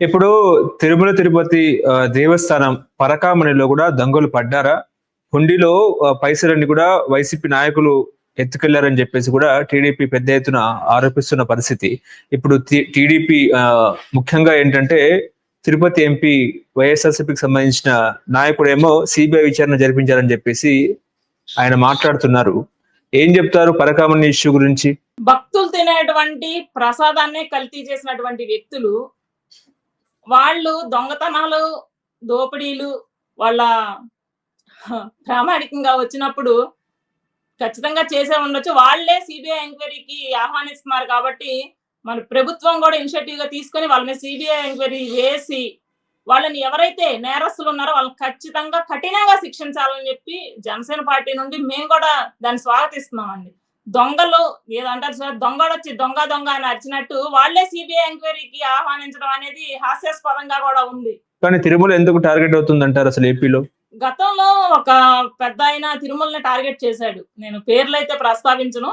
ఇప్పుడు తిరుమల తిరుపతి దేవస్థానం పరకామణిలో గూడా దొంగలు పడ్డారా? హుండీలో పైసలన్నీ గూడా వైసీపీ నాయకులు ఎత్తుకెళ్లారని జెప్పేసి గూడా టీడీపీ పెద్ద ఎత్తున ఆరోపిస్తున్న పరిస్థితి. ఇప్పుడు టీడీపీ ముఖ్యంగా ఏంటంటే తిరుపతి ఎంపీ వైఎస్ఆర్‌సీపీకి సంబంధించిన నాయకుడేమో సీబీఐ విచారణ జరిపించాలని జెప్పేసి ఆయన మాట్లాడుతున్నారు. ఏం జెప్తారు పరకామణి ఇష్యూ గురించి? భక్తులు తినేటువంటి ప్రసాదాన్నే కల్తీ చేసినటువంటి వ్యక్తులు వాళ్ళు దొంగతనాలు, దోపిడీలు వాళ్ళ ప్రామాణికంగా వచ్చినప్పుడు ఖచ్చితంగా చేసే ఉండొచ్చు. వాళ్ళే సీబీఐ ఎంక్వైరీకి ఆహ్వానిస్తున్నారు కాబట్టి, మన ప్రభుత్వం కూడా ఇనిషియేటివ్‌గా తీసుకొని వాళ్ళ మీద సీబీఐ ఎంక్వైరీ వేసి, వాళ్ళని ఎవరైతే నేరస్తులు ఉన్నారో వాళ్ళని ఖచ్చితంగా కఠినంగా శిక్షించాలని చెప్పి జనసేన పార్టీ నుండి మేము కూడా దాన్ని స్వాగతిస్తున్నామండి. దొంగలు ఏదంటారు సార్, దొంగడొచ్చి దొంగ దొంగ అని అరిచినట్టు వాళ్ళే సీబీఐ ఎంక్వైరీకి ఆహ్వానించడం అనేది హాస్యాస్పదంగా కూడా ఉంది. కానీ తిరుమల ఎందుకు టార్గెట్ అవుతుందంటారు అసలు ఏపీలో? గతంలో ఒక పెద్దాయన తిరుమలని టార్గెట్ చేశాడు. నేను పేర్లైతే ప్రస్తావించను.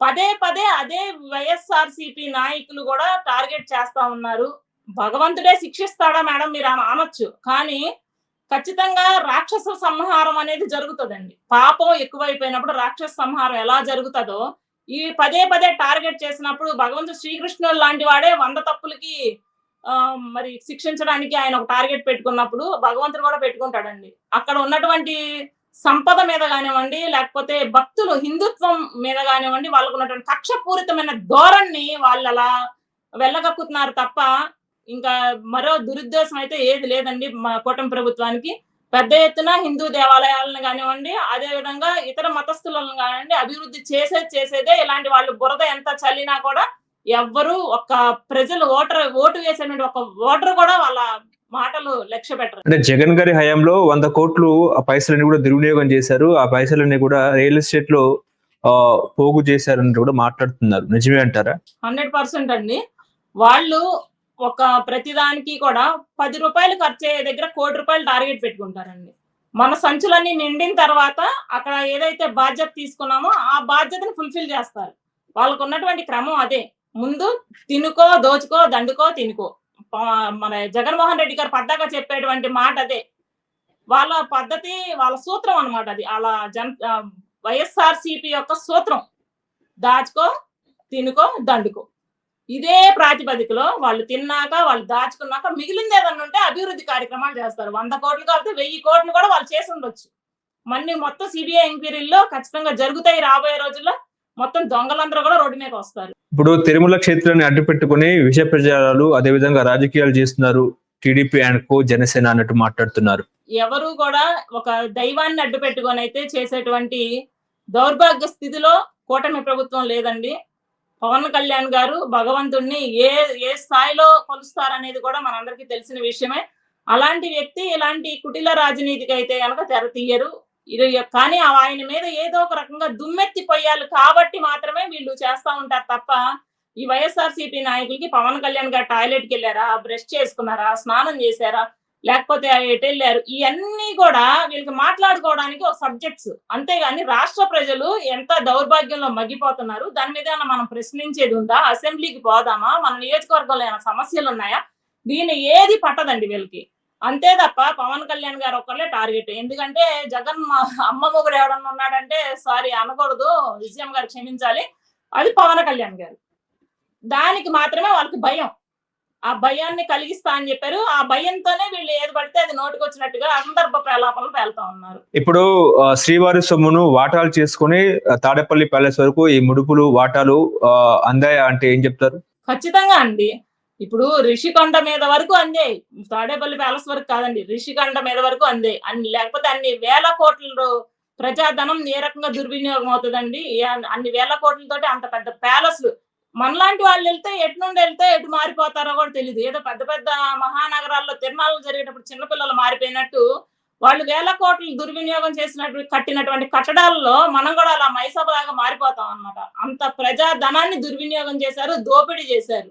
పదే పదే అదే వైఎస్ఆర్‌సీపీ నాయకులు కూడా టార్గెట్ చేస్తా ఉన్నారు. భగవంతుడే శిక్షిస్తాడా మేడం మీరు అనొచ్చు. కానీ ఖచ్చితంగా రాక్షస సంహారం అనేది జరుగుతదండి. పాపం ఎక్కువైపోయినప్పుడు రాక్షస సంహారం ఎలా జరుగుతదో, ఈ పదే పదే టార్గెట్ చేసినప్పుడు భగవంతుడు శ్రీకృష్ణుడు లాంటి వాడే 100 తప్పులకి మరి శిక్షించడానికి ఆయన ఒక టార్గెట్ పెట్టుకున్నప్పుడు భగవంతుడు కూడా పెట్టుకుంటాడండి. అక్కడ ఉన్నటువంటి సంపద మీద గానివ్వండి, లేకపోతే భక్తులు హిందుత్వం మీద గానివ్వండి, వాళ్ళకున్నటువంటి కక్షపూరితమైన ధోరణిని వాళ్ళలా వెళ్ళగక్కుతున్నారు తప్ప, ఇంకా మరో దురుద్దేశం అయితే ఏది లేదండి కూటమి ప్రభుత్వానికి. పెద్ద ఎత్తున హిందూ దేవాలయాలను గానివ్వండి, అదే విధంగా ఇతర మతస్థులను గానివ్వండి అభివృద్ధి చేసేదే ఇలాంటి వాళ్ళు బురద ఎంత చల్లినా కూడా ఎవ్వరు ప్రజలు ఓటు వేసేటువంటి ఒక ఓటర్ కూడా వాళ్ళ మాటలు లక్ష్య పెట్టరు. అంటే జగన్ గారి హయాంలో 100 కోట్లు ఆ పైసలన్నీ కూడా దుర్వినియోగం చేశారు. ఆ పైసలన్నీ కూడా రియల్ ఎస్టేట్ లో పోగు చేశారని కూడా మాట్లాడుతున్నారు. నిజమే అంటారా? 100% అండి. వాళ్ళు ప్రతిదానికి కూడా ₹10 ఖర్చయ్యే దగ్గర ₹1,00,00,000 టార్గెట్ పెట్టుకుంటారండి. మన సంచులన్నీ నిండిన తర్వాత అక్కడ ఏదైతే బాధ్యత తీసుకున్నామో ఆ బాధ్యతను ఫుల్ఫిల్ చేస్తారు. వాళ్ళకు ఉన్నటువంటి క్రమం అదే. ముందు తినుకో, దోచుకో, దండుకో, తినుకో. మన జగన్మోహన్ రెడ్డి గారు పద్దాక చెప్పేటువంటి మాట అదే. వాళ్ళ పద్ధతి, వాళ్ళ సూత్రం అన్నమాట అది. అలా వైఎస్ఆర్‌సీపీ యొక్క సూత్రం. దాచుకో, తినుకో, దండుకో. ఇదే ప్రాతిపదికలో వాళ్ళు తిన్నాక, వాళ్ళు దాచుకున్నాక మిగిలింది ఏదన్నా ఉంటే అభివృద్ధి కార్యక్రమాలు చేస్తారు. 100 కోట్లు కాకపోతే 1000 కోట్లు కూడా వాళ్ళు చేసి ఉండొచ్చు. మొత్తం సీబీఐ ఎంక్వైరీల్లో ఖచ్చితంగా జరుగుతాయి రాబోయే రోజుల్లో. మొత్తం దొంగలందరూ కూడా రోడ్డు మీదకి వస్తారు. ఇప్పుడు తిరుమల క్షేత్రాన్ని అడ్డు పెట్టుకుని విష ప్రచారాలు అదే విధంగా రాజకీయాలు చేస్తున్నారు టీడీపీ అండ్ కో జనసేన అన్నట్టు మాట్లాడుతున్నారు. ఎవరు కూడా ఒక దైవాన్ని అడ్డు పెట్టుకొని అయితే చేసేటువంటి దౌర్భాగ్య స్థితిలో కూటమి ప్రభుత్వం లేదండి. పవన్ కళ్యాణ్ గారు భగవంతుడిని ఏ స్థాయిలో కొలుస్తారనేది కూడా మనందరికీ తెలిసిన విషయమే. అలాంటి వ్యక్తి ఇలాంటి కుటిల రాజనీతికి అయితే గనక తెర తీయరు. కానీ ఆయన మీద ఏదో ఒక రకంగా దుమ్మెత్తి పొయ్యాలి కాబట్టి మాత్రమే వీళ్ళు చేస్తా ఉంటారు తప్ప, ఈ వైఎస్ఆర్‌సీపీ నాయకులకి పవన్ కళ్యాణ్ గారు టాయిలెట్‌కి వెళ్ళారా, బ్రష్ చేసుకున్నారా, స్నానం చేశారా, లేకపోతే ఎటెళ్ళారు, ఇవన్నీ కూడా వీళ్ళకి మాట్లాడుకోవడానికి ఒక సబ్జెక్ట్స్. అంతేగాని రాష్ట్ర ప్రజలు ఎంత దౌర్భాగ్యంలో మగ్గిపోతున్నారు, దాని మీద ఏమైనా మనం ప్రశ్నించేది ఉందా? అసెంబ్లీకి పోదామా? మన నియోజకవర్గంలో ఏమైనా సమస్యలు ఉన్నాయా? దీన్ని ఏది పట్టదండి వీళ్ళకి. అంతే తప్ప పవన్ కళ్యాణ్ గారు ఒక్కళ్ళే టార్గెట్. ఎందుకంటే జగన్ అమ్మ మొగుడు ఎవడన్నా ఉన్నాడంటే, సారీ అనకూడదు, విజయం గారు క్షమించాలి, అది పవన్ కళ్యాణ్ గారు. దానికి మాత్రమే వాళ్ళకి భయం. ఆ భయాన్ని కలిగిస్తా అని చెప్పారు. ఆ భయంతోనే వీళ్ళు ఏది పడితే అది నోటికొచ్చినట్టుగా అసందర్భ ప్రలాపనలు పేలుతా ఉన్నారు. ఇప్పుడు శ్రీవారి సొమ్మును వాటాలు చేసుకుని తాడేపల్లి ప్యాలెస్ వరకు ఈ ముడుపులు వాటాలు అందాయా అంటే ఏం చెప్తారు? ఖచ్చితంగా అండి. ఇప్పుడు రిషికొండ మీద వరకు అందే. తాడేపల్లి ప్యాలెస్ వరకు కాదండి, రిషికొండ మీద వరకు అందే. లేకపోతే అన్ని వేల కోట్ల ప్రజాధనం ఏ రకంగా దుర్వినియోగం అవుతుందండి? అన్ని వేల కోట్లతోటి అంత పెద్ద ప్యాలెస్లు మనలాంటి వాళ్ళు వెళ్తే ఎటు మారిపోతారో కూడా తెలియదు. ఏదో పెద్ద పెద్ద మహానగరాల్లో తిరునాళ్ళు జరిగేటప్పుడు చిన్నపిల్లలు మారిపోయినట్టు వాళ్ళు వేల కోట్లు దుర్వినియోగం చేసినట్టు కట్టినటువంటి కట్టడాలలో మనం కూడా అలా మైసభలాగా మారిపోతాం అన్నమాట. అంత ప్రజాధనాన్ని దుర్వినియోగం చేశారు, దోపిడీ చేశారు.